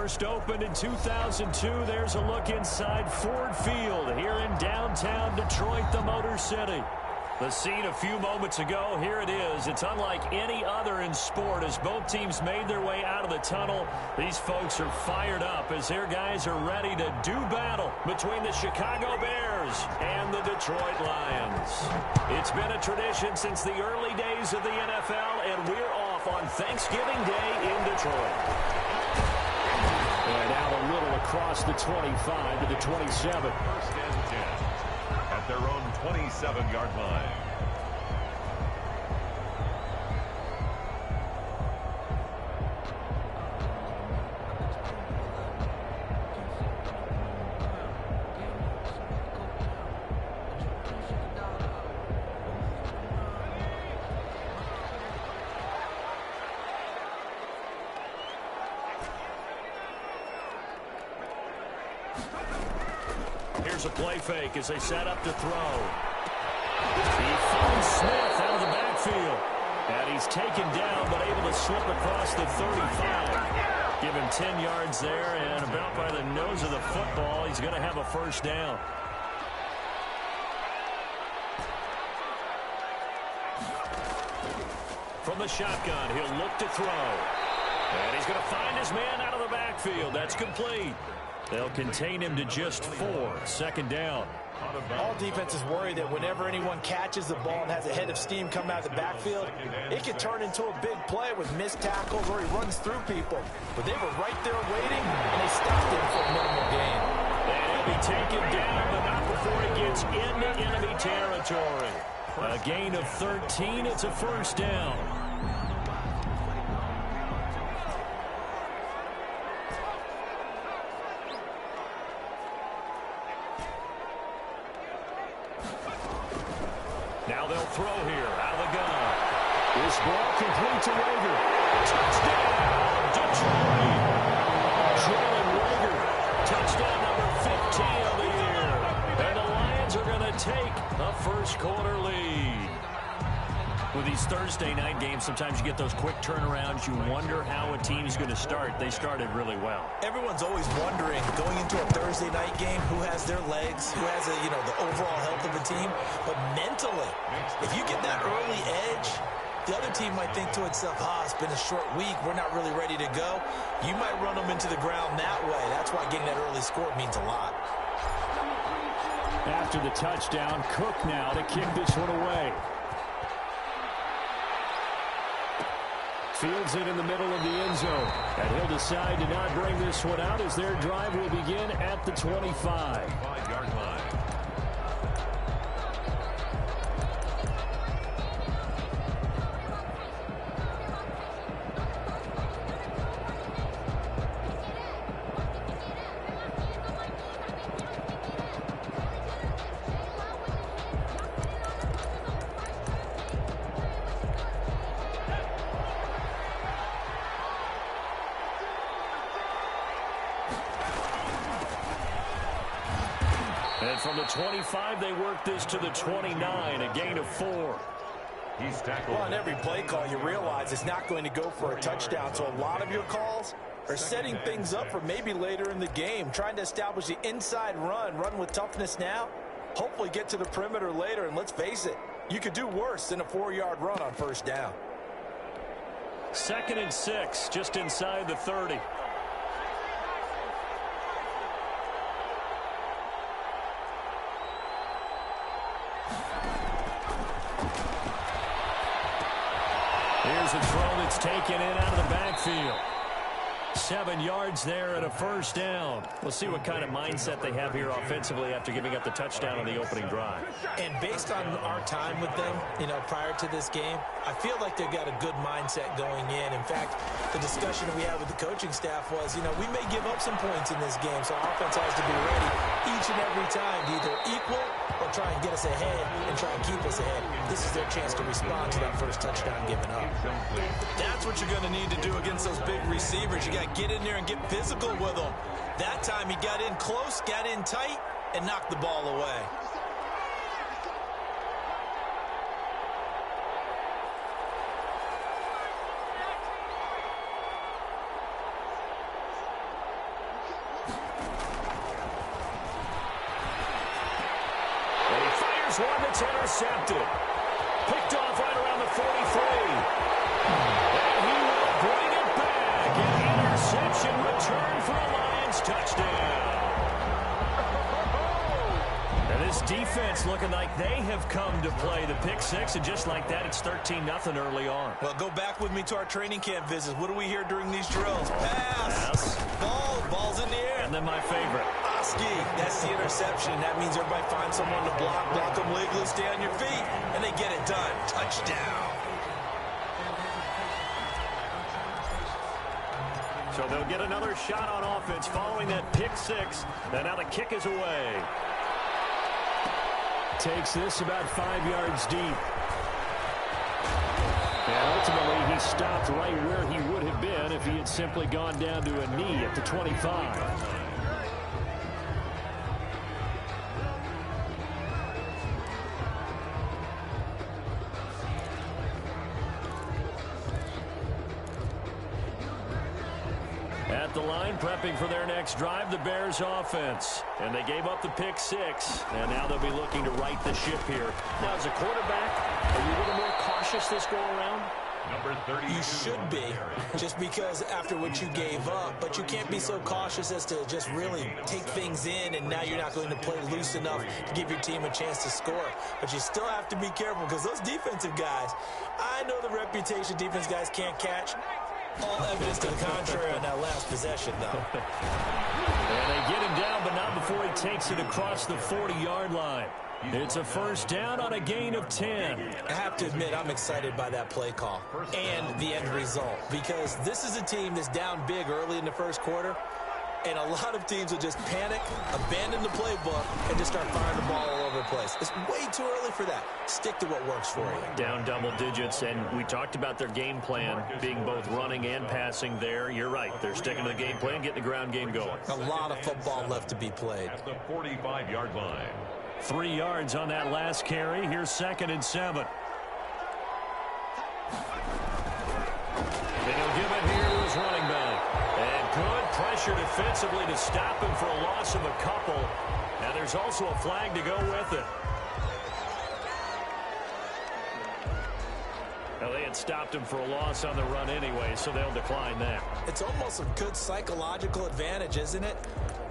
First opened in 2002. There's a look inside Ford Field here in downtown Detroit, the Motor City. The scene a few moments ago, here it is. It's unlike any other in sport as both teams made their way out of the tunnel. These folks are fired up as their guys are ready to do battle between the Chicago Bears and the Detroit Lions. It's been a tradition since the early days of the NFL, and we're off on Thanksgiving Day in Detroit. And out a little across the 25 to the 27. First and 10 at their own 27-yard line. Here's a play fake as they set up to throw. He finds Smith out of the backfield. And he's taken down, but able to slip across the 35. Give him 10 yards there, and about by the nose of the football, he's going to have a first down. From the shotgun, he'll look to throw. And he's going to find his man out of the backfield. That's complete. They'll contain him to just 4. Second down. All defenses worry that whenever anyone catches the ball and has a head of steam coming out of the backfield, it can turn into a big play with missed tackles or he runs through people. But they were right there waiting, and they stopped him for a minimal gain. And he'll be taken down, but not before he gets into enemy territory. A gain of 13. It's a first down. Now they'll throw here out of the gun. This ball complete to Reagor. Touchdown, Detroit. Jalen Reagor, touchdown number 15 of the year. And the Lions are going to take a first quarter lead. With these Thursday night games, sometimes you get those quick turnarounds. You wonder how a team's going to start. They started really well. Everyone's always wondering, going into a Thursday night game, who has their legs, who has the overall health of the team. But mentally, if you get that early edge, the other team might think to itself, it's been a short week, we're not really ready to go. You might run them into the ground that way. That's why getting that early score means a lot. After the touchdown, Cook now to kick this one away. Fields it in the middle of the end zone. And he'll decide to not bring this one out as their drive will begin at the 25. 5-yard line. And from the 25, they work this to the 29, a gain of 4. He's tackled. Well, on every play call, you realize it's not going to go for a touchdown. So a lot of your calls are setting things up for maybe later in the game, trying to establish the inside run with toughness now, hopefully get to the perimeter later. And let's face it, you could do worse than a 4-yard run on first down. 2nd and 6, just inside the 30. Here's a throw that's taken in out of the backfield. 7 yards there and a first down. We'll see what kind of mindset they have here offensively after giving up the touchdown on the opening drive. And based on our time with them, prior to this game, I feel like they've got a good mindset going in. In fact, the discussion that we had with the coaching staff was, we may give up some points in this game, so our offense has to be ready each and every time to either equal or try and get us ahead and try and keep us ahead. This is their chance to respond to that first touchdown given up. That's what you're going to need to do against those big receivers. You got to get in there and get physical with them. That time he got in close, got in tight, and knocked the ball away. here's one that's intercepted. Picked off right around the 43. And he will bring it back. An interception return for a Lions touchdown. And this defense looking like they have come to play the pick six, and just like that, it's 13-0 early on. Well, go back with me to our training camp visits. What do we hear during these drills? Pass. Ball's in the air. And then my favorite. Oski, that's the interception. That means everybody finds someone to block them legally, stay on your feet, and they get it done. Touchdown. So they'll get another shot on offense following that pick six. And now the kick is away. Takes this about 5 yards deep. And ultimately, he stopped right where he would have been if he had simply gone down to a knee at the 25. At the line, prepping for their next drive, the Bears offense. And they gave up the pick six, and now they'll be looking to right the ship here. Now, as a quarterback, are you a little more cautious this go-around? Number 30. You should be, just because after what you gave up, but you can't be so cautious as to just really take things in, and now you're not going to play loose enough to give your team a chance to score. But you still have to be careful, because those defensive guys, I know the reputation defense guys can't catch. All evidence to the contrary on that last possession, though. And they get him down, but not before he takes it across the 40-yard line. It's a first down on a gain of 10. I have to admit, I'm excited by that play call and the end result, because this is a team that's down big early in the first quarter, and a lot of teams will just panic, abandon the playbook, and just start firing the ball all over the place. It's way too early for that. Stick to what works for you. Down double digits, and we talked about their game plan being both running and passing there. You're right. They're sticking to the game plan, getting the ground game going. A lot of football left to be played. At the 45-yard line. 3 yards on that last carry. Here's 2nd and 7. And he'll give it here to his running back. And good pressure defensively to stop him for a loss of a couple. And there's also a flag to go with it. Now, they had stopped him for a loss on the run anyway, so they'll decline that. It's almost a good psychological advantage, isn't it?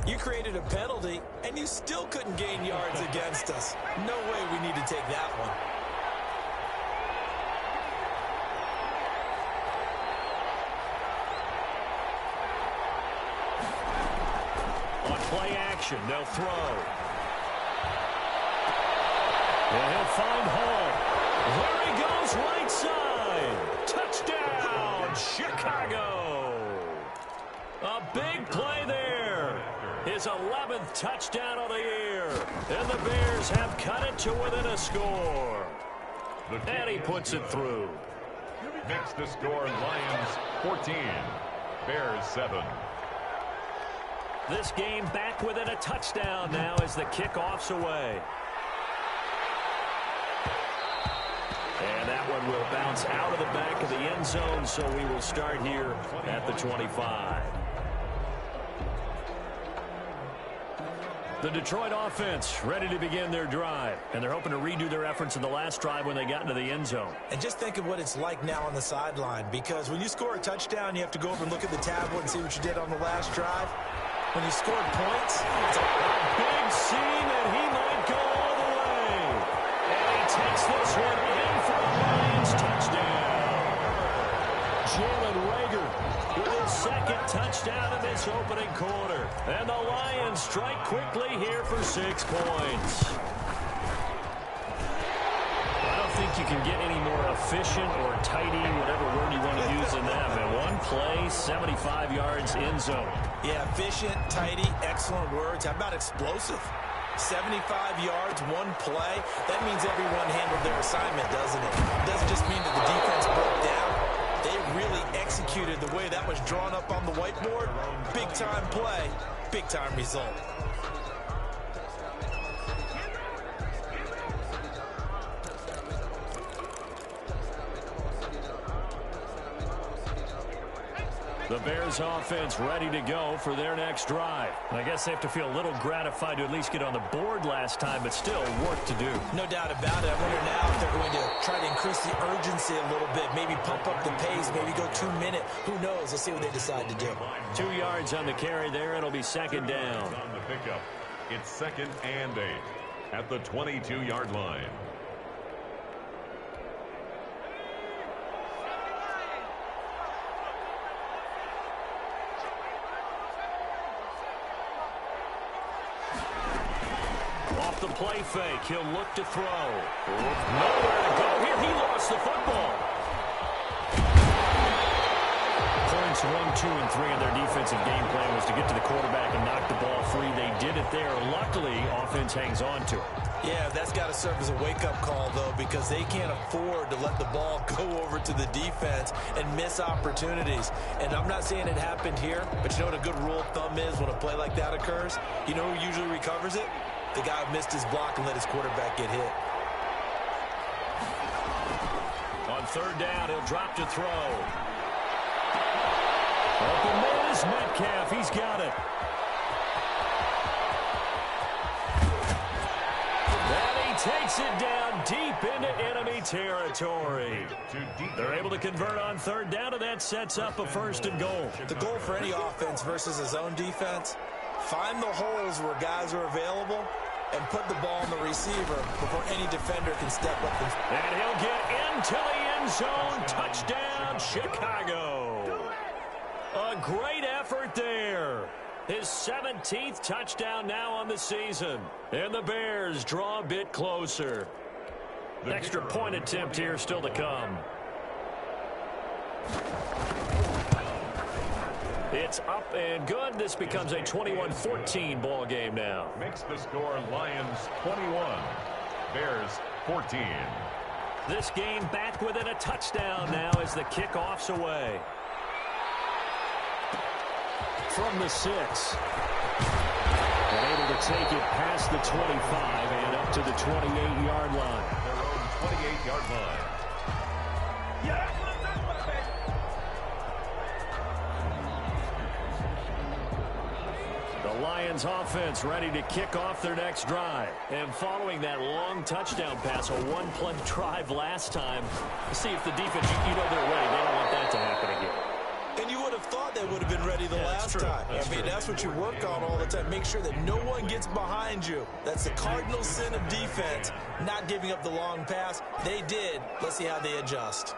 You created a penalty, and you still couldn't gain yards against us. No way we need to take that one. On play action, they'll throw. And he'll find Hall. There he goes, right side. Touchdown, Chicago. A big play there. His 11th touchdown of the year. And the Bears have cut it to within a score. And he puts it through. Makes the score Lions 14, Bears 7. This game back within a touchdown now as the kickoff's away. And that one will bounce out of the back of the end zone, so we will start here at the 25. The Detroit offense ready to begin their drive, and they're hoping to redo their efforts in the last drive when they got into the end zone. And just think of what it's like now on the sideline, because when you score a touchdown, you have to go over and look at the tablet and see what you did on the last drive. When you scored points, it's a big seam, and he might go all the way. And he takes this one in for a Lions touchdown. Jalen Reagor with his 2nd touchdown in this opening quarter. And the Lions strike quickly here for 6 points. I don't think you can get any more efficient or tidy, whatever word you want to use than that. Man, one play, 75 yards in zone. Yeah, efficient, tidy, excellent words. How about explosive? 75 yards, one play. That means everyone handled their assignment, doesn't it? It doesn't just mean that the defense broke down. They really executed the way that was drawn up on the whiteboard. Big-time play, big-time result. The Bears offense ready to go for their next drive. I guess they have to feel a little gratified to at least get on the board last time, but still work to do. No doubt about it. I wonder now if they're going to try to increase the urgency a little bit, maybe pump up the pace, maybe go 2 minute. Who knows? Let's see what they decide to do. 2 yards on the carry there. It'll be second down. On the pickup, it's 2nd and 8 at the 22-yard line. Off the play fake, he'll look to throw. Nowhere to go here. He lost the football. Points 1, 2, and 3 in their defensive game plan was to get to the quarterback and knock the ball free. They did it there. Luckily, offense hangs on to it. Yeah, that's got to serve as a wake-up call, though, because they can't afford to let the ball go over to the defense and miss opportunities. And I'm not saying it happened here, but you know what a good rule of thumb is when a play like that occurs? You know who usually recovers it? The guy who missed his block and let his quarterback get hit. On third down, he'll drop to throw. Open man is Metcalf. He's got it. And he takes it down deep into enemy territory. They're able to convert on third down, and that sets up a 1st and goal. The goal for any offense versus his own defense, find the holes where guys are available and put the ball on the receiver before any defender can step up. And he'll get into the end zone. Touchdown, Chicago. A great effort there. His 17th touchdown now on the season. And the Bears draw a bit closer. Extra point attempt here still to come. It's up and good. This becomes a 21-14 ball game now. Makes the score Lions 21, Bears 14. This game back within a touchdown now as the kickoff's away. From the 6. And able to take it past the 25 and up to the 28-yard line. Their own 28-yard line. The Lions offense ready to kick off their next drive. And following that long touchdown pass, a one-play drive last time, see if the defense, you know they're ready. They don't want that to happen again. And you would have thought they would have been ready the last time. That's what you work on all the time. Make sure that no one gets behind you. That's the cardinal sin of defense, not giving up the long pass. They did. Let's see how they adjust.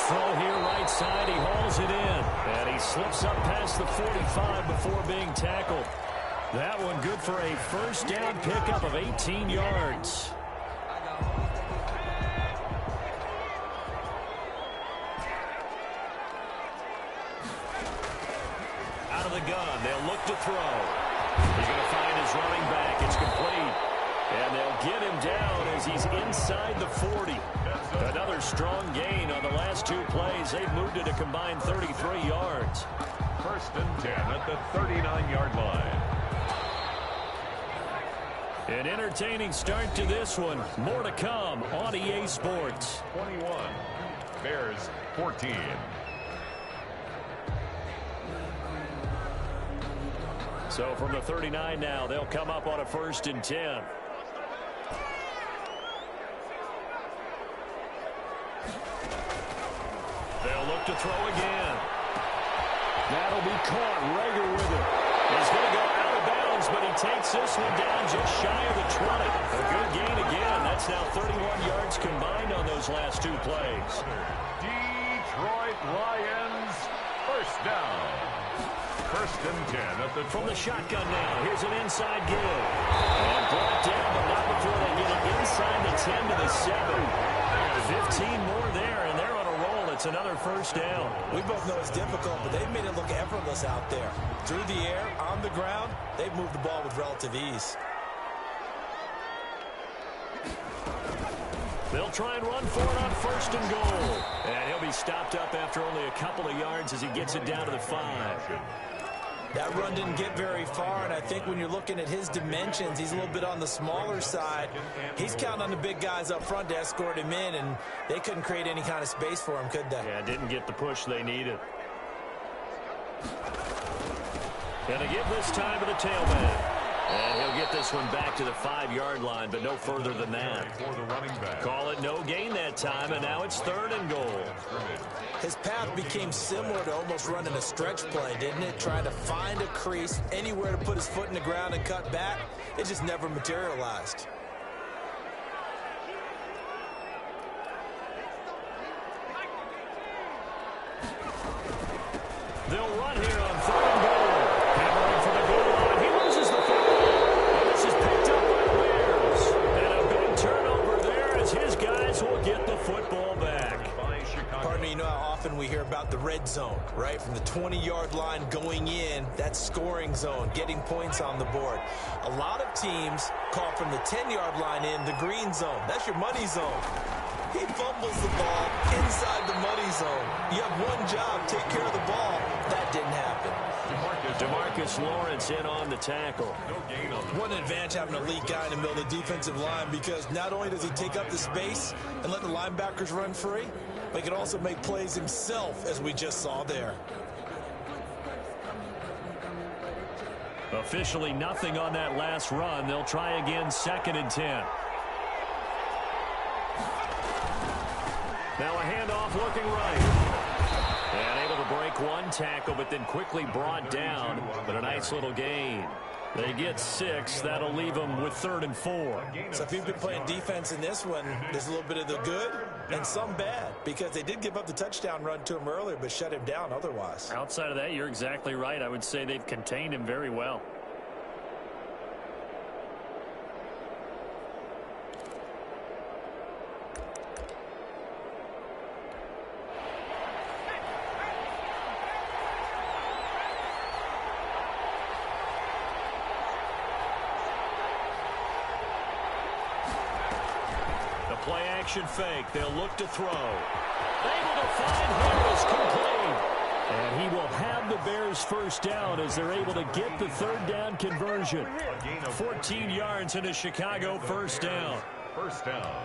Throw here right side. He hauls it in. And he slips up past the 45 before being tackled. That one good for a first down pickup of 18 yards. Out of the gun. They'll look to throw. He's going to find his running back. It's complete. And they'll get him down as he's inside the 40. Another strong gain on the last 2 plays. They've moved it a combined 33 yards. 1st and 10 at the 39-yard line. An entertaining start to this one. More to come on EA Sports. 21, Bears 14. So from the 39 now, they'll come up on a 1st and 10. They'll look to throw again. That'll be caught. Rager with it. He's going to go out of bounds, but he takes this one down just shy of the 20. A good gain again. That's now 31 yards combined on those last 2 plays. Detroit Lions, 1st down. 1st and 10 at the from the shotgun now. Here's an inside give. And brought down, but not before they get it inside the 10 to the 7. 15 more there, and they're on a roll. It's another 1st down. We both know it's difficult, but they've made it look effortless out there. Through the air, on the ground, they've moved the ball with relative ease. They'll try and run for it on 1st and goal. And he'll be stopped up after only a couple of yards as he gets it down to the 5. That run didn't get very far, and I think when you're looking at his dimensions, he's a little bit on the smaller side. He's counting on the big guys up front to escort him in, and they couldn't create any kind of space for him, could they? Yeah, didn't get the push they needed. Gonna give this time to the tailback. And he'll get this one back to the 5-yard line, but no further than that. Call it no gain that time, and now it's 3rd and goal. His path became similar to almost running a stretch play, didn't it? Trying to find a crease, anywhere to put his foot in the ground and cut back. It just never materialized. They'll run here on 3rd and goal. Hammering for the goal line. He loses the football. And this is picked up by the Bears. And a big turnover there as his guys will get the football back. Partner, you know how often we hear about the red zone, right? From the 20-yard line going in, that's scoring zone, getting points on the board. A lot of teams call from the 10-yard line in the green zone. That's your money zone. He fumbles the ball inside the money zone. You have one job, take care of the ball. That didn't happen. DeMarcus Lawrence in on the tackle. What an advantage having an elite guy in the middle of the defensive line, because not only does he take up the space and let the linebackers run free, but he can also make plays himself, as we just saw there. Officially nothing on that last run. They'll try again, 2nd and 10. Now a handoff looking right. And able to break one tackle, but then quickly brought down. But a nice little gain. They get 6. That'll leave them with 3rd and 4. So if you've been playing defense in this one, there's a little bit of the good and some bad, because they did give up the touchdown run to him earlier, but shut him down otherwise. Outside of that, you're exactly right. I would say they've contained him very well. Play action fake. They'll look to throw. Able to find Harris, complete. And he will have the Bears first down as they're able to get the 3rd down conversion. 14 yards into Chicago, first down. First down.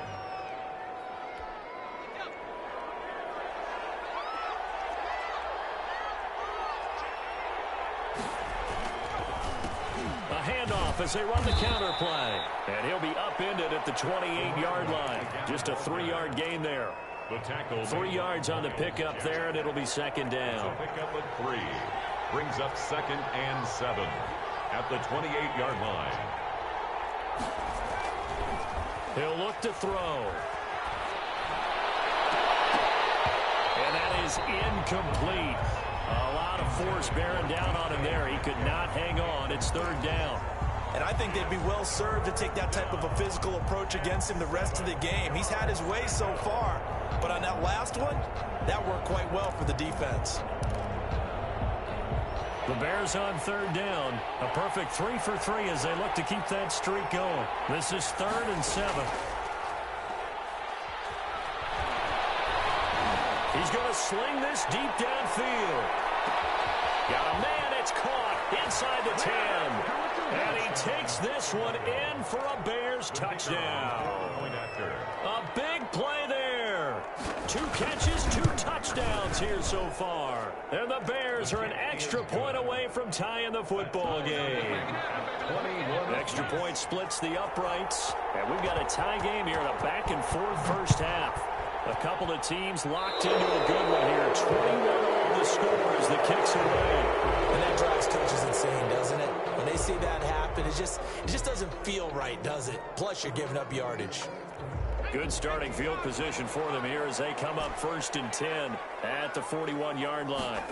As they run the counter play. And he'll be upended at the 28-yard line. Just a 3-yard gain there. The tackle 3 yards on the pickup there, and it'll be 2nd down. So pick up at 3. Brings up 2nd and 7 at the 28-yard line. He'll look to throw. And that is incomplete. A lot of force bearing down on him there. He could not hang on. It's 3rd down. And I think they'd be well served to take that type of a physical approach against him the rest of the game. He's had his way so far, but on that last one, that worked quite well for the defense. The Bears on 3rd down. A perfect 3 for 3 as they look to keep that streak going. This is 3rd and 7. He's going to sling this deep downfield. Got a man, it's caught inside the 10. And he takes this one in for a Bears touchdown. A big play there. 2 catches, 2 touchdowns here so far. And the Bears are an extra point away from tying the football game. Extra point splits the uprights. And we've got a tie game here in a back-and-forth first half. A couple of teams locked into a good one here. 21-all the score as the kicks away. And that drives coaches insane, doesn't it? When they see that happen, it just doesn't feel right, does it? Plus, you're giving up yardage. Good starting field position for them here as they come up 1st and 10 at the 41-yard line.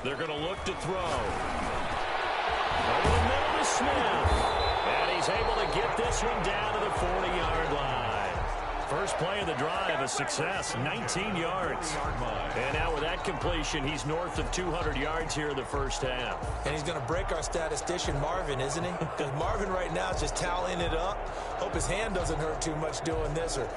They're going to look to throw. Over the middle to Smith. And he's able to get this one down to the 40-yard line. First play of the drive, a success, 19 yards. And now with that completion, he's north of 200 yards here in the first half. And he's going to break our statistician, Marvin, isn't he? Because Marvin right now is just tallying it up. Hope his hand doesn't hurt too much doing this or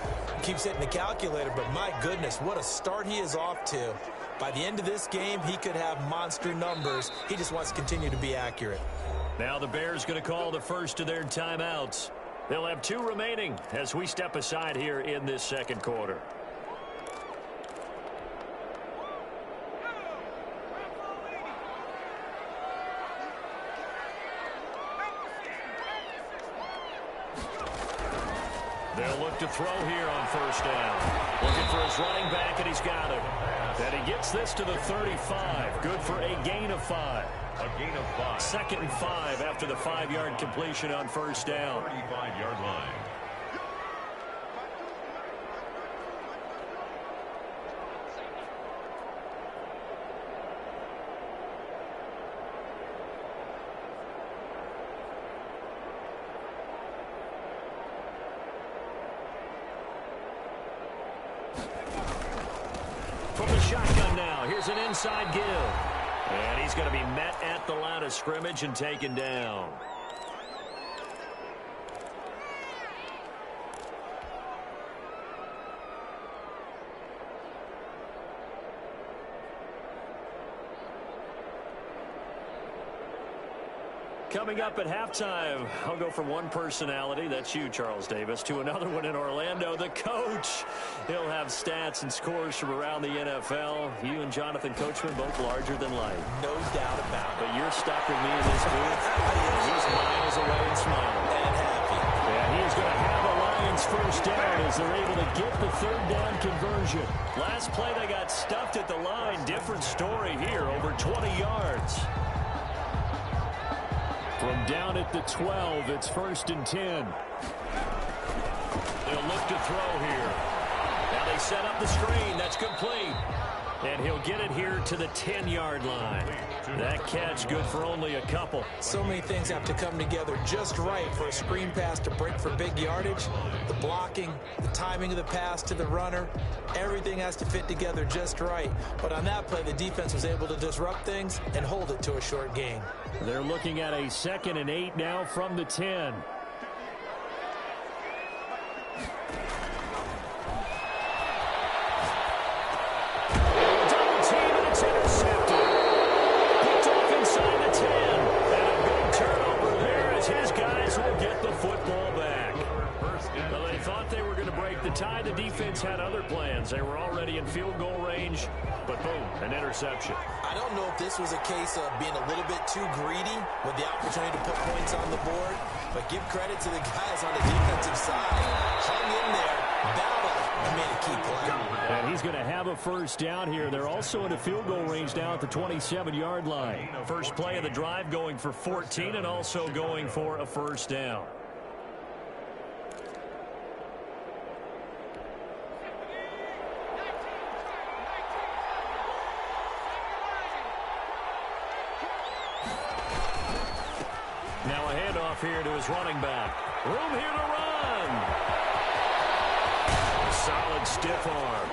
keeps hitting the calculator. But my goodness, what a start he is off to. By the end of this game, he could have monster numbers. He just wants to continue to be accurate. Now the Bears going to call the first of their timeouts. They'll have 2 remaining as we step aside here in this second quarter. They'll look to throw here on first down. Looking for his running back, and he's got him. And he gets this to the 35. Good for a gain of 5. A gain of 5. 2nd and 5 after the 5-yard completion on first down. 35-yard line. From the shotgun now, here's an inside give. And he's going to be met at the line of scrimmage and taken down. Coming up at halftime, I'll go from one personality, that's you, Charles Davis, to another one in Orlando, the coach. He'll have stats and scores from around the NFL. You and Jonathan Coachman both larger than life. No doubt about it. But you're stuck with me in this booth. He's miles away and smiling. And happy. And he's going to have a Lions first down as they're able to get the 3rd down conversion. Last play they got stuffed at the line. Different story here, over 20 yards. From down at the 12, it's 1st and 10. They'll look to throw here. Now they set up the screen. That's complete. And he'll get it here to the 10-yard line. That catch good for only a couple. So many things have to come together just right for a screen pass to break for big yardage. The blocking, the timing of the pass to the runner, everything has to fit together just right. But on that play, the defense was able to disrupt things and hold it to a short gain. They're looking at a 2nd and 8 now from the 10. Tie. The defense had other plans. They were already in field goal range, but boom, an interception. I don't know if this was a case of being a little bit too greedy with the opportunity to put points on the board, but give credit to the guys on the defensive side. Hung in there, battled, and made a key play. And he's going to have a first down here. They're also in a field goal range now at the 27-yard line. First play of the drive going for 14 and also going for a first down. Now a handoff here to his running back. Room here to run. Solid stiff arm.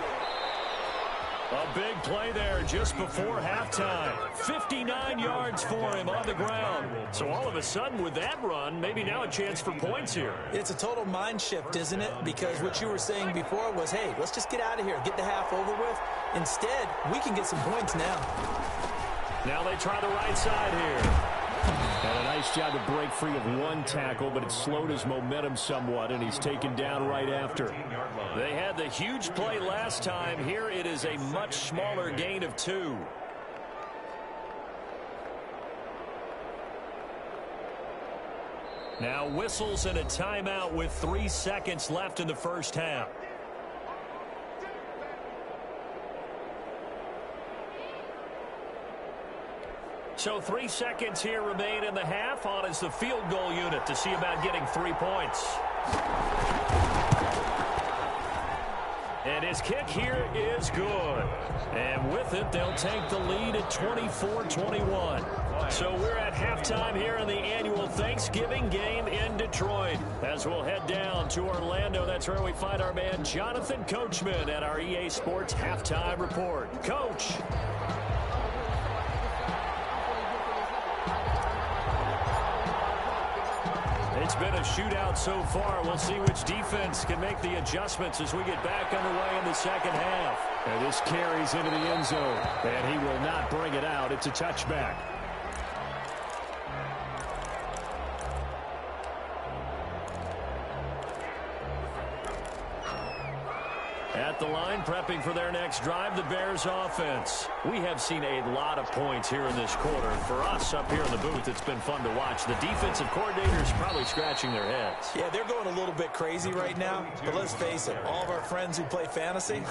A big play there just before halftime. 59 yards for him on the ground. So all of a sudden with that run, maybe now a chance for points here. It's a total mind shift, isn't it? Because what you were saying before was, hey, let's just get out of here, get the half over with. Instead, we can get some points now. Now they try the right side here. And a nice job to break free of one tackle, but it slowed his momentum somewhat, and he's taken down right after. They had the huge play last time. Here it is a much smaller gain of 2. Now whistles and a timeout with 3 seconds left in the first half. So 3 seconds here remain in the half. On is the field goal unit to see about getting 3 points. And his kick here is good. And with it, they'll take the lead at 24-21. So we're at halftime here in the annual Thanksgiving game in Detroit. As we'll head down to Orlando, that's where we find our man Jonathan Coachman at our EA Sports Halftime Report. Coach. It's been a shootout so far. We'll see which defense can make the adjustments as we get back underway in the second half. And this carries into the end zone. And he will not bring it out. It's a touchback. At the line, prepping for their next drive, the Bears offense. We have seen a lot of points here in this quarter. For us up here in the booth, it's been fun to watch. The defensive coordinators probably scratching their heads. Yeah, they're going a little bit crazy right now. But let's face it, all of our friends who play fantasy,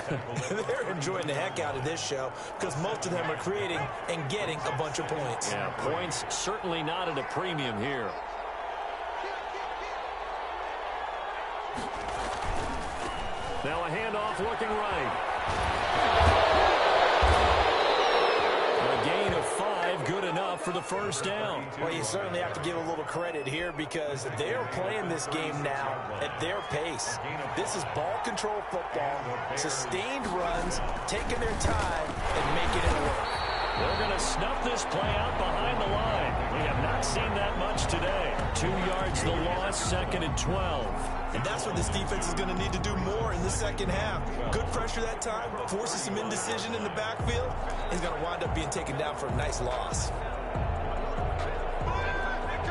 they're enjoying the heck out of this show because most of them are creating and getting a bunch of points. Yeah, points certainly not at a premium here. Now a handoff looking right. A gain of 5, good enough for the first down. Well, you certainly have to give a little credit here because they're playing this game now at their pace. This is ball control football, sustained runs, taking their time and making it work. They're going to snuff this play out behind the line. We have not seen that much today. 2 yards the loss, 2nd and 12. And that's what this defense is going to need to do more in the second half. Good pressure that time, forces some indecision in the backfield. He's going to wind up being taken down for a nice loss.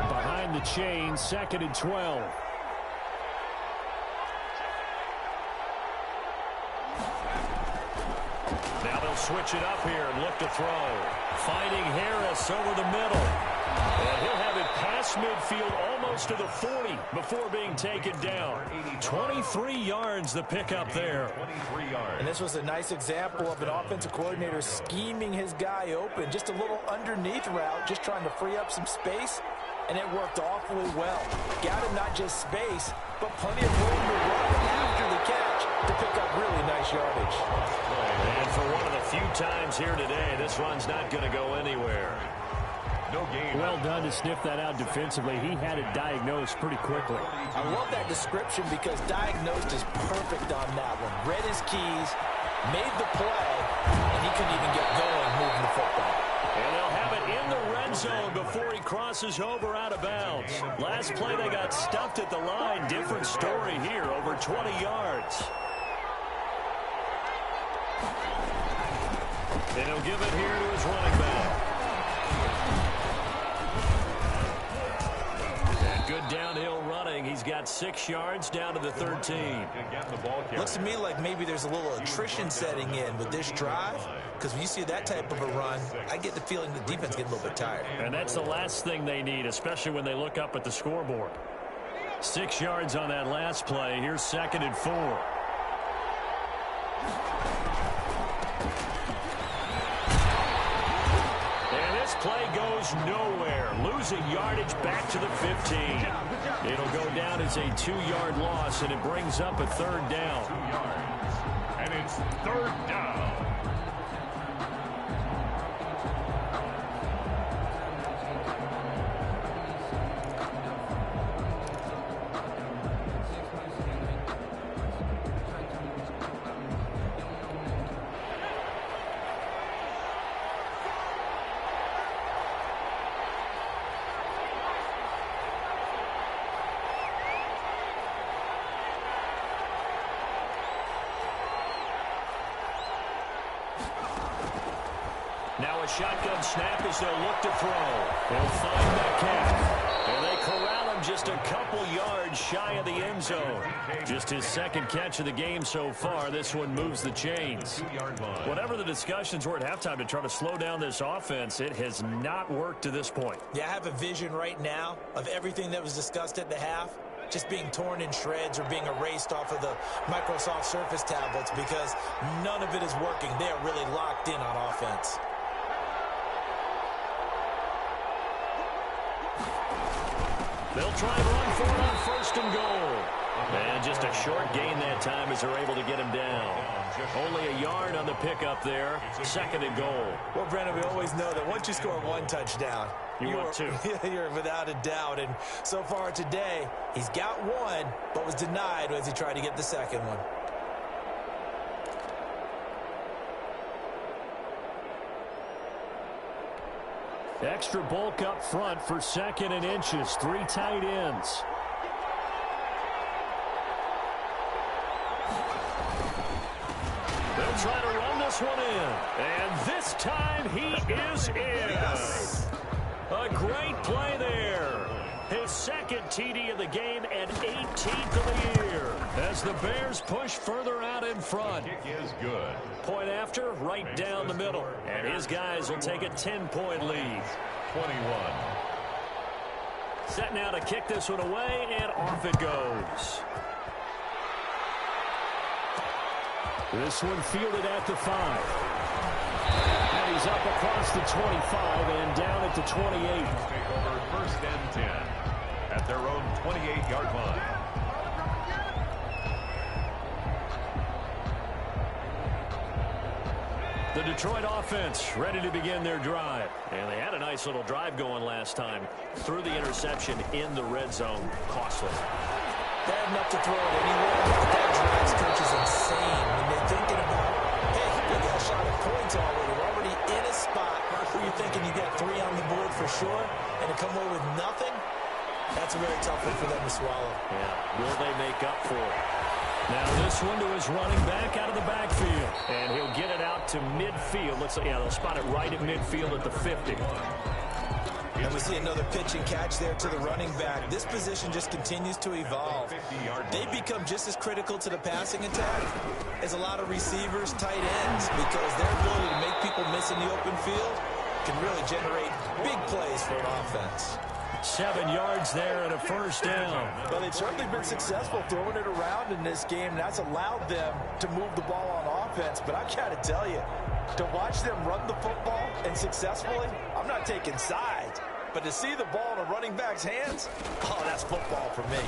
Behind the chain, 2nd and 12. Now they'll switch it up here and look to throw. Finding Harris over the middle. And he'll have it past midfield almost to the 40 before being taken down. 23 yards the pickup there. And this was a nice example of an offensive coordinator scheming his guy open. Just a little underneath route, just trying to free up some space. And it worked awfully well. Got him not just space, but plenty of room to run after the catch to pick up really nice yardage. And for one of the few times here today, this run's not going to go anywhere. No gain. Well done to sniff that out defensively. He had it diagnosed pretty quickly. I love that description because diagnosed is perfect on that one. Read his keys, made the play, and he couldn't even get going moving the football. And they'll have it in the red zone before he crosses over out of bounds. Last play they got stuffed at the line. Different story here, over 20 yards. And he'll give it here to his running back. And good downhill running. He's got 6 yards down to the 13. Looks to me like maybe there's a little attrition setting in with this drive. Because when you see that type of a run, I get the feeling the defense gets a little bit tired. And that's the last thing they need, especially when they look up at the scoreboard. 6 yards on that last play. Here's 2nd and 4. And this play goes nowhere. Losing yardage back to the 15. It'll go down as a 2-yard loss, and it brings up a 3rd down. 2 yards. And it's 3rd down. Now a shotgun snap as they'll look to throw. They'll find Metcalf. And they corral him just a couple yards shy of the end zone. Just his 2nd catch of the game so far. This one moves the chains. Whatever the discussions were at halftime to try to slow down this offense, it has not worked to this point. Yeah, I have a vision right now of everything that was discussed at the half just being torn in shreds or being erased off of the Microsoft Surface tablets because none of it is working. They are really locked in on offense. They'll try and run for it on 1st and goal. And just a short gain that time as they're able to get him down. Only a yard on the pickup there. Second and goal. Well, Brandon, we always know that once you score one touchdown, you want two. You're without a doubt. And so far today, he's got one, but was denied as he tried to get the second one. Extra bulk up front for second and inches. 3 tight ends. They'll try to run this one in. And this time he is in. Yes. A great play there. His second TD of the game and 18th of the year. As the Bears push further out in front. Kick is good. Point after, right down the middle. And his guys will take a 10-point lead. 21. Set now to kick this one away, and off it goes. This one fielded at the 5. And he's up across the 25 and down at the 28. Take over first and 10 at their own 28-yard line. The Detroit offense ready to begin their drive. And they had a nice little drive going last time. Through the interception in the red zone. Costly. They had enough to throw it anywhere. That drives coaches insane when they're thinking about, hey, we got a shot at points already. We're already in a spot where you're thinking you got 3 on the board for sure, and to come away with nothing, that's a very tough one for them to swallow. Yeah. Will they make up for it? Now this one to his running back out of the backfield. And he'll get it out to midfield. They'll spot it right at midfield at the 50. And we see another pitch and catch there to the running back. This position just continues to evolve. They become just as critical to the passing attack as a lot of receivers, tight ends, because their ability to make people miss in the open field can really generate big plays for an offense. 7 yards there and a first down. Well, they've certainly been successful throwing it around in this game, and that's allowed them to move the ball on offense. But I've got to tell you, to watch them run the football and successfully, I'm not taking sides. But to see the ball in a running back's hands, oh, that's football for me.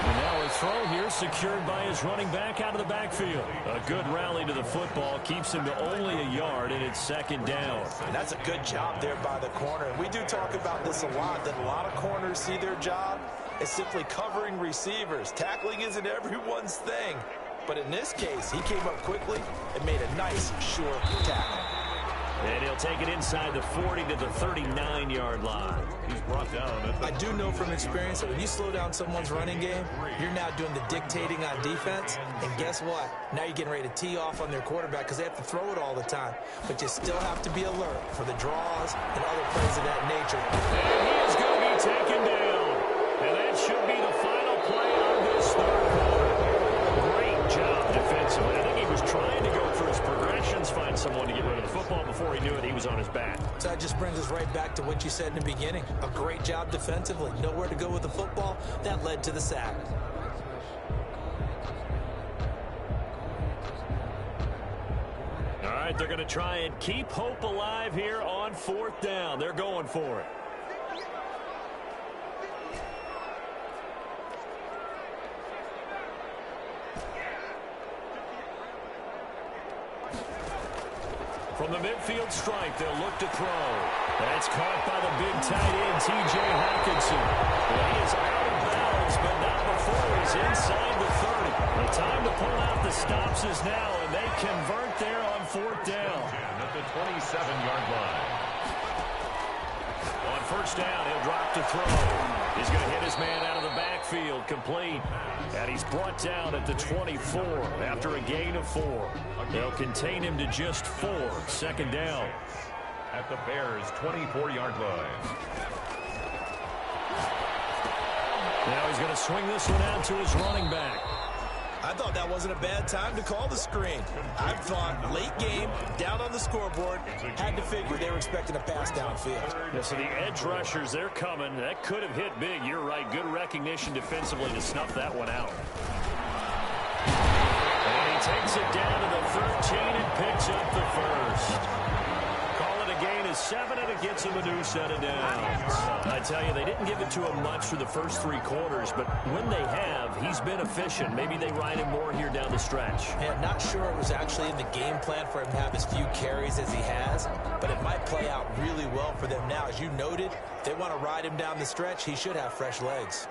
And now a throw here secured by his running back out of the backfield. A good rally to the football keeps him to only a yard, and it's second down. And that's a good job there by the corner. And we do talk about this a lot, that a lot of corners see their job as simply covering receivers. Tackling isn't everyone's thing. But in this case, he came up quickly and made a nice, short tackle. And he'll take it inside the 40 to the 39-yard line. He's brought down. I do know from experience that when you slow down someone's running game, you're now doing the dictating on defense. And guess what? Now you're getting ready to tee off on their quarterback because they have to throw it all the time. But you still have to be alert for the draws and other plays of that nature. And he is going to be taken down. And that should be the final play on this third quarter. Great job defensively. I think he was trying to go for his progressions, find someone to get rid of the football. Before he knew it, he was on his back. So that just brings us right back to what you said in the beginning. A great job defensively. Nowhere to go with the football. That led to the sack. All right, they're going to try and keep hope alive here on 4th down. They're going for it. From the midfield stripe, they'll look to throw. That's caught by the big tight end, T.J. Hockenson. Well, he is out of bounds, but not before he's inside the 30. The time to pull out the stops is now, and they convert there on 4th down. At the 27-yard line. On 1st down, he'll drop to throw. He's going to hit his man out of the backfield, complete. And he's brought down at the 24 after a gain of 4. They'll contain him to just 4. 2nd down. At the Bears' 24-yard line. Now he's going to swing this one out to his running back. I thought that wasn't a bad time to call the screen. I thought late game, down on the scoreboard, had to figure they were expecting a pass downfield. Yeah, so the edge rushers, they're coming. That could have hit big. You're right. Good recognition defensively to snuff that one out. And he takes it down to the 13 and picks up the first. Call it a gain of to 7, and it gets him a new set of downs. I tell you, they didn't give it to him much for the first 3 quarters, but when they have, he's been efficient. Maybe they ride him more here down the stretch. Yeah, not sure it was actually in the game plan for him to have as few carries as he has, but it might play out really well for them now. As you noted, if they want to ride him down the stretch, he should have fresh legs.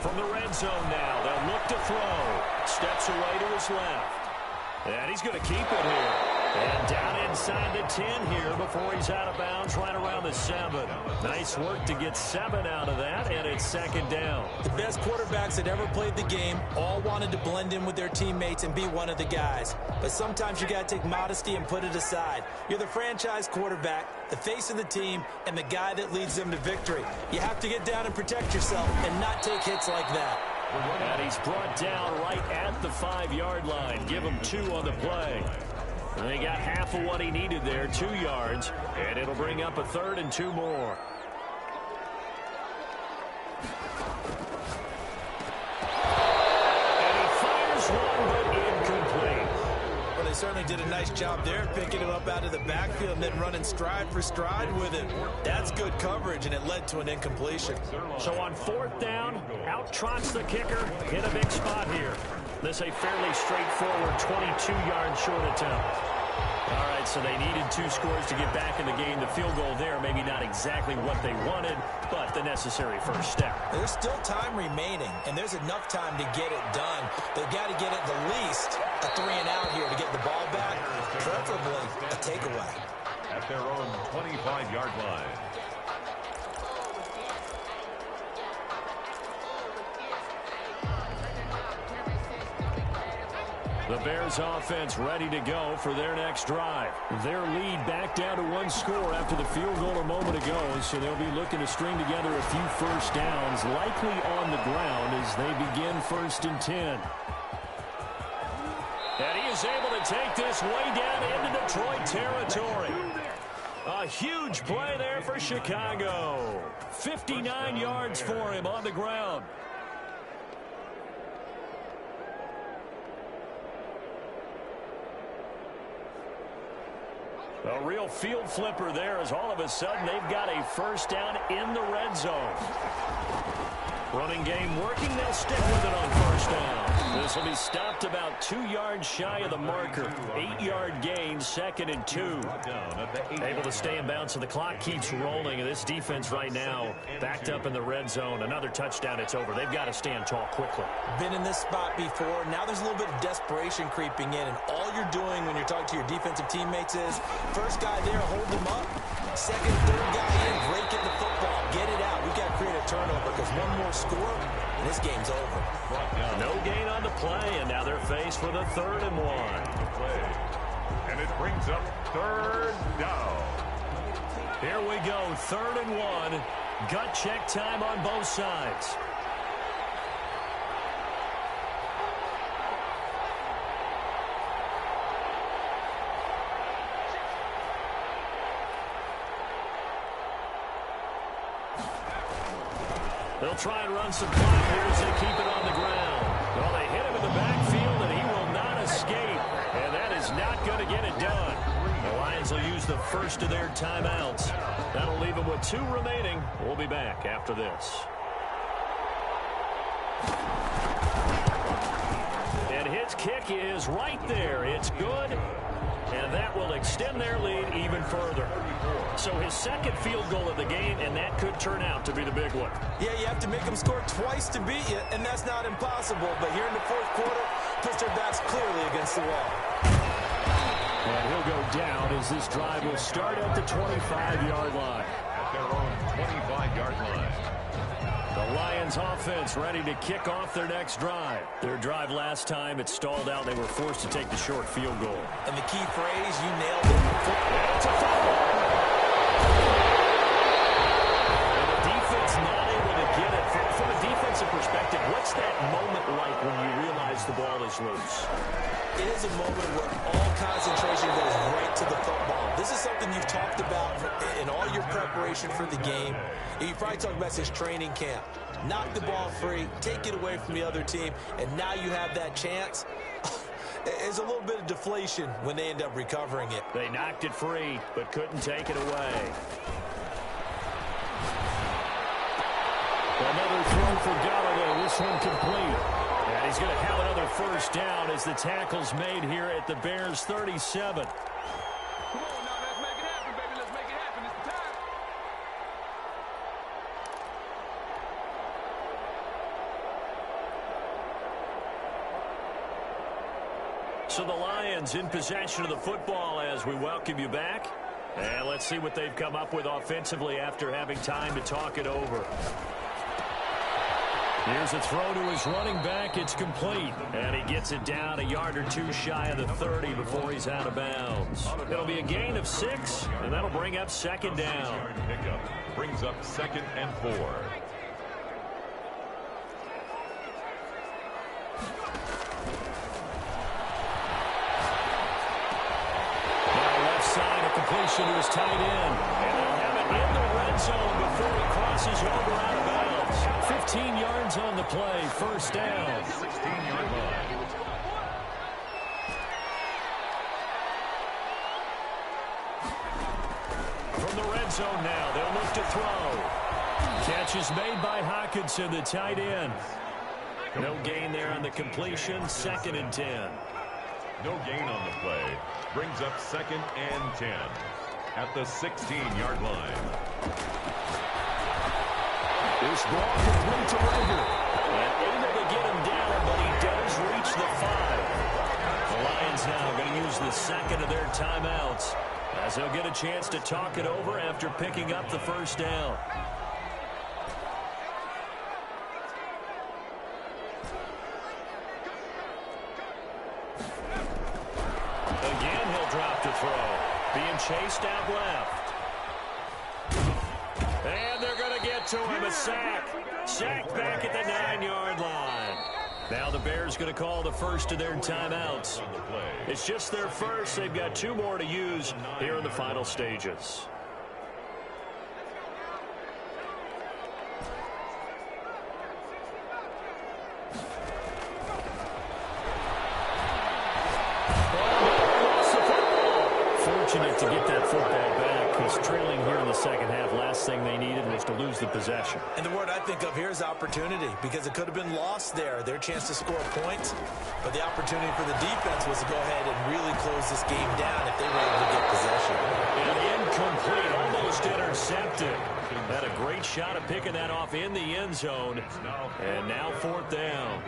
From the red zone now, they'll look to throw. Steps away to his left. And he's going to keep it here. And down inside the 10 here before he's out of bounds right around the 7. Nice work to get 7 out of that, and it's 2nd down. The best quarterbacks that ever played the game all wanted to blend in with their teammates and be one of the guys. But sometimes you got to take modesty and put it aside. You're the franchise quarterback, the face of the team, and the guy that leads them to victory. You have to get down and protect yourself and not take hits like that. And he's brought down right at the 5-yard line. Give him 2 on the play. And he got half of what he needed there, 2 yards. And it'll bring up a 3rd and 2 more. And he fires one, but incomplete. Well, they certainly did a nice job there, picking him up out of the backfield and then running stride for stride with it. That's good coverage, and it led to an incompletion. So on 4th down, out trots the kicker, hit a big spot here. This a fairly straightforward 22-yard short attempt. All right, so they needed 2 scores to get back in the game. The field goal there, maybe not exactly what they wanted, but the necessary first step. There's still time remaining, and there's enough time to get it done. They've got to get at the least a 3-and-out here to get the ball back, preferably a takeaway. At their own 25-yard line. The Bears offense ready to go for their next drive. Their lead back down to 1 score after the field goal a moment ago, so they'll be looking to string together a few first downs, likely on the ground as they begin 1st and 10. And he is able to take this way down into Detroit territory. A huge play there for Chicago. 59 yards for him on the ground. A real field flipper there as all of a sudden they've got a first down in the red zone. Running game working. They'll stick with it on first down. This will be stopped about 2 yards shy of the marker. 8-yard gain, 2nd and 2. Able to stay in bounds, so the clock keeps rolling. And this defense right now backed up in the red zone. Another touchdown, it's over. They've got to stand tall quickly. Been in this spot before. Now there's a little bit of desperation creeping in. And all you're doing when you're talking to your defensive teammates is, first guy there, hold him up. Second, third guy in, break it the football. Get it out. We've got to create a turnover because one more score, and this game's over. No gain on the play, and now they're faced with a 3rd and 1. And it brings up 3rd down. Here we go, 3rd and 1. Gut check time on both sides. They'll try and run some clock here as they keep it on the ground. Well, they hit him in the backfield, and he will not escape. And that is not going to get it done. The Lions will use the first of their timeouts. That'll leave them with 2 remaining. We'll be back after this. And his kick is right there. It's good. And that will extend their lead even further. So his 2nd field goal of the game, and that could turn out to be the big one. Yeah, you have to make them score twice to beat you, and that's not impossible. But here in the 4th quarter, puts their backs clearly against the wall. And he'll go down as this drive will start at the 25-yard line. At their own 25-yard line. The Lions offense ready to kick off their next drive. Their drive last time, it stalled out. They were forced to take the short field goal. And the key phrase, you nailed it. It's a fumble. And the defense not able to get it. From a defensive perspective, what's that moment like when you realize the ball is loose? it is a moment where all concentration goes right to the football. This is something you've talked about in all your preparation for the game. You probably talked about since training camp. Knock the ball free, take it away from the other team, and now you have that chance. It's a little bit of deflation when they end up recovering it. They knocked it free, but couldn't take it away. Another throw for Golladay. This one complete. And he's going to have another first down as the tackle's made here at the Bears' 37. Come on now, let's make it happen, baby. Let's make it happen. It's the time. So the Lions in possession of the football as we welcome you back. And let's see what they've come up with offensively after having time to talk it over. Here's a throw to his running back. It's complete. And he gets it down a yard or two shy of the 30 before he's out of bounds. It'll be a gain of 6, and that'll bring up second down. Pickup brings up 2nd and 4. Completion to his tight end. And they'll have it in the red zone before he crosses over out of bounds. 15 yards on the play. First down. 16-yard line. From the red zone now, they'll look to throw. Catch is made by Hockenson, the tight end. No gain there on the completion. 2nd and 10. No gain on the play. Brings up 2nd and 10 at the 16-yard line. This ball complete to Rager. And able to get him down, but he does reach the 5. The Lions now going to use the second of their timeouts as they'll get a chance to talk it over after picking up the first down. Being chased out left. And they're going to get to him. A sack. Sacked back at the 9-yard line. Now the Bears going to call the first of their timeouts. It's just their first. They've got 2 more to use here in the final stages. Fortunate to get that football back because trailing here in the second half, last thing they needed was to lose the possession. And the word I think of here is opportunity because it could have been lost there. Their chance to score points, but the opportunity for the defense was to go ahead and really close this game down if they were able to get possession. And incomplete, almost intercepted. Had a great shot at picking that off in the end zone. And now 4th down.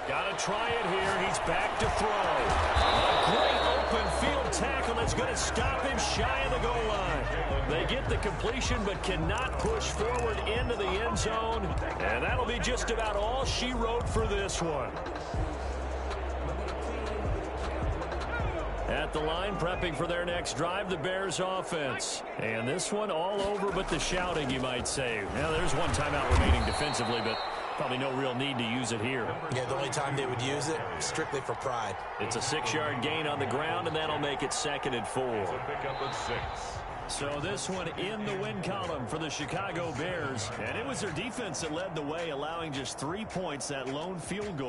Got to try it here. He's back to throw. A great open field tackle that's going to stop him shy of the goal line. They get the completion but cannot push forward into the end zone. And that'll be just about all she wrote for this one. At the line, prepping for their next drive, the Bears offense. And this one all over but the shouting, you might say. Now, there's one timeout remaining defensively, but probably no real need to use it here. Yeah, the only time they would use it, strictly for pride. It's a 6-yard gain on the ground, and that'll make it 2nd and 4. Pickup of 6. So this one in the win column for the Chicago Bears. And it was their defense that led the way, allowing just 3 points, that lone field goal.